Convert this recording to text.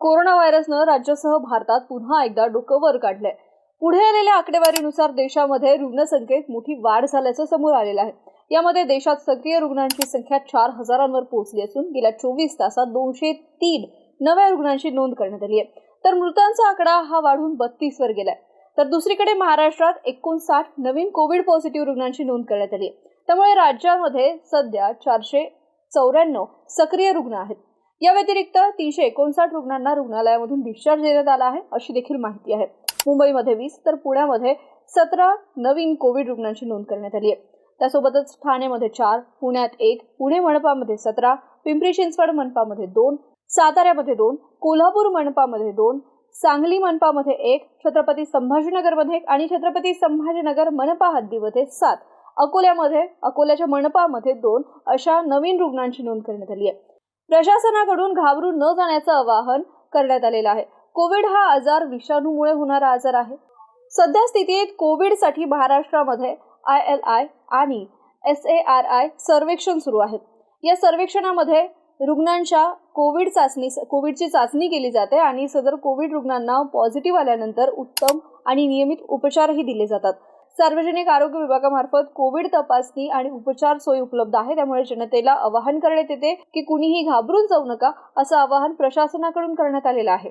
Corona व्हायरसनं राज्यासह भारतात पुन्हा एकदा डोकं वर काढलंय। पुढे आलेल्या आकडेवारीनुसार देशामध्ये रुग्णसंख्येत मोठी वाढ झाल्याचं समोर आलेलं आहे। यामध्ये देशात सक्रिय रुग्णांची संख्या 4,000वर पोहोचली असून गेल्या 24 तासात 203 नव्या रुग्णांची नोंद करण्यात आली आहे। तर मृतांचा आकडा हा वाढून 32 वर गेलाय। तर दुसरीकडे महाराष्ट्रात 59 नवीन कोविड पॉझिटिव्ह रुग्णांची नोंद करण्यात आली आहे। त्यामुळे राज्यामध्ये सध्या 494 सक्रिय रुग्ण आहेत। या व्यतिरिक्त 359 रुग्णांना रुग्णालयामधून डिस्चार्ज देण्यात आला आहे, अशी देखील माहिती आहे। मुंबईमध्ये 20 तर पुण्यामध्ये 17 नवीन कोविड रुग्णांची नोंद करण्यात आली आहे। त्यासोबतच ठाण्यामध्ये 4, पुण्यात 1, पुणे मनपामध्ये 17, पिंपरी चिंचवड मनपामध्ये 2, साताऱ्यामध्ये 2, कोल्हापूर मनपामध्ये 2, सांगली मनपामध्ये 1, छत्रपती संभाजीनगरमध्ये 1 आणि छत्रपती संभाजीनगर मनपा हद्दीमध्ये 7, अकोल्याच्या मनपामध्ये 2 अशा नवीन रुग्णांची नोंद करण्यात आली आहे। प्रशासनाकडून घाबरून न जाण्याचं आवाहन करण्यात आलेलं आहे। कोविड हा आजार विषाणूमुळे होणारा आजार आहे। सध्या स्थितीत कोविडसाठी महाराष्ट्रामध्ये ILI आणि SARI सर्वेक्षण सुरू आहे। या सर्वेक्षणामध्ये रुग्णांच्या कोविडची चाचणी केली जाते आणि सदर कोविड रुग्णांना पॉझिटिव्ह आल्यानंतर उत्तम आणि नियमित उपचारही दिले जातात। सार्वजनिक आरोग्य विभागामार्फत कोविड तपासणी आणि उपचार सोयी उपलब्ध आहे। त्यामुळे जनतेला आवाहन करण्यात येते की कुणीही घाबरून जाऊ नका, असं आवाहन प्रशासनाकडून करण्यात आलेलं आहे।